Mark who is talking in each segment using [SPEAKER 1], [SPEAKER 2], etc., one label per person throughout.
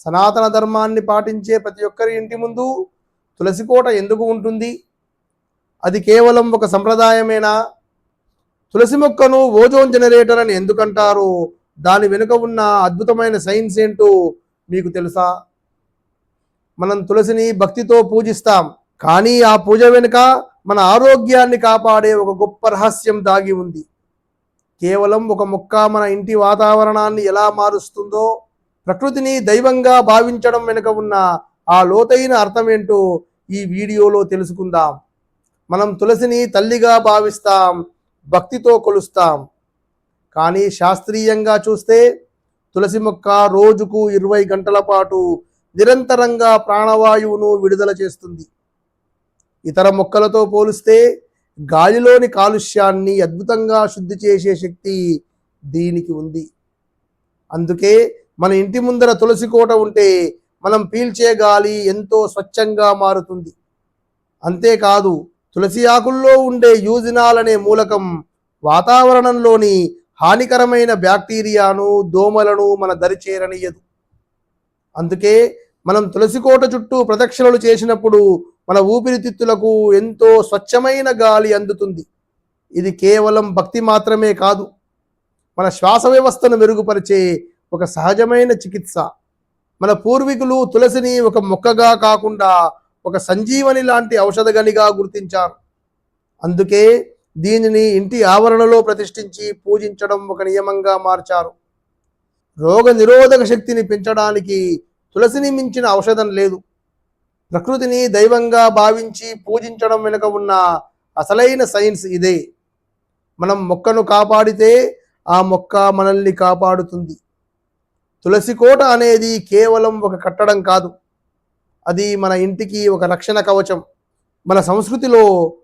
[SPEAKER 1] సనాతన ధర్మాన్ని పాటించే ప్రతి ఒక్కరి ఇంటి ముందు తులసి కోట ఎందుకు ఉంటుంది? అది కేవలం ఒక సంప్రదాయమేనా? తులసి మొక్కను ఓజోన్ జనరేటర్ అని ఎందుకంటారు? దాని వెనుక ఉన్న అద్భుతమైన సైన్స్ ఏంటో మీకు తెలుసా? మనం తులసిని భక్తితో పూజిస్తాం, కానీ ఆ పూజ వెనుక మన ఆరోగ్యాన్ని కాపాడే ఒక గొప్ప రహస్యం దాగి ఉంది. కేవలం ఒక మొక్క మన ఇంటి వాతావరణాన్ని ఎలా మారుస్తుందో, ప్రకృతిని దైవంగా భావించడం వెనుక ఉన్న ఆ లోతైన అర్థమేంటో ఈ వీడియోలో తెలుసుకుందాం. మనం తులసిని తల్లిగా భావిస్తాం, భక్తితో కొలుస్తాం, కానీ శాస్త్రీయంగా చూస్తే తులసి మొక్క రోజుకు 20 గంటల పాటు నిరంతరంగా ప్రాణవాయువును విడుదల చేస్తుంది. ఇతర మొక్కలతో పోలిస్తే గాలిలోని కాలుష్యాన్ని అద్భుతంగా శుద్ధి చేసే శక్తి దీనికి ఉంది. అందుకే మన ఇంటి ముందర తులసి కోట ఉంటే మనం పీల్చే గాలి ఎంతో స్వచ్ఛంగా మారుతుంది. అంతేకాదు, తులసి ఆకుల్లో ఉండే యూజినాల్ అనే మూలకం వాతావరణంలోని హానికరమైన బ్యాక్టీరియాను, దోమలను మన దరి చేరనియదు. అందుకే మనం తులసి కోట చుట్టూ ప్రదక్షిణలు చేసినప్పుడు మన ఊపిరితిత్తులకు ఎంతో స్వచ్ఛమైన గాలి అందుతుంది. ఇది కేవలం భక్తి మాత్రమే కాదు, మన శ్వాస వ్యవస్థను మెరుగుపరిచే ఒక సహజమైన చికిత్స. మన పూర్వీకులు తులసిని ఒక మొక్కగా కాకుండా ఒక సంజీవని లాంటి ఔషధగనిగా గుర్తించారు. అందుకే దీనిని ఇంటి ఆవరణలో ప్రతిష్ఠించి పూజించడం ఒక నియమంగా మార్చారు. రోగ నిరోధక శక్తిని పెంచడానికి తులసిని మించిన ఔషధం లేదు. ప్రకృతిని దైవంగా భావించి పూజించడం వెనుక ఉన్న అసలైన సైన్స్ ఇదే. మనం మొక్కను కాపాడితే ఆ మొక్క మనల్ని కాపాడుతుంది. తులసి కోట అనేది కేవలం ఒక కట్టడం కాదు, అది మన ఇంటికి ఒక రక్షణ కవచం. మన సంస్కృతిలో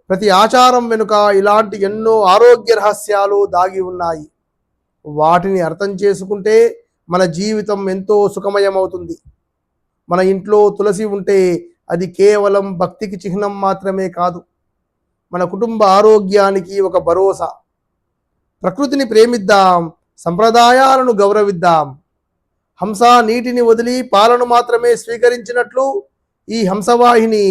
[SPEAKER 1] ప్రతి ఆచారం వెనుక ఇలాంటి ఎన్నో ఆరోగ్య రహస్యాలు దాగి ఉన్నాయి. వాటిని అర్థం చేసుకుంటే మన జీవితం ఎంతో సుఖమయమవుతుంది. మన ఇంట్లో తులసి ఉంటే అది కేవలం భక్తికి చిహ్నం మాత్రమే కాదు, మన కుటుంబ ఆరోగ్యానికి ఒక భరోసా. ప్రకృతిని ప్రేమిద్దాం, సంప్రదాయాలను గౌరవిద్దాం. హంస నీటిని వదిలి పాలను మాత్రమే స్వీకరించినట్లు ఈ హంసవాహిని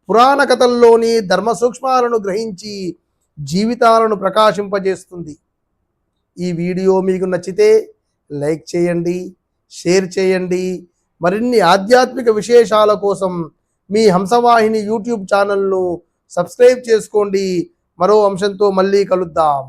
[SPEAKER 1] పురాణ కథల్లోని ధర్మ సూక్ష్మాలను గ్రహించి జీవితాలను ప్రకాశింపజేస్తుంది. ఈ వీడియో మీకు నచ్చితే లైక్ చేయండి, షేర్ చేయండి. మరిన్ని ఆధ్యాత్మిక విశేషాల కోసం మీ హంసవాహిని యూట్యూబ్ ఛానల్ను సబ్స్క్రైబ్ చేసుకోండి. మరో అంశంతో మళ్ళీ కలుద్దాం.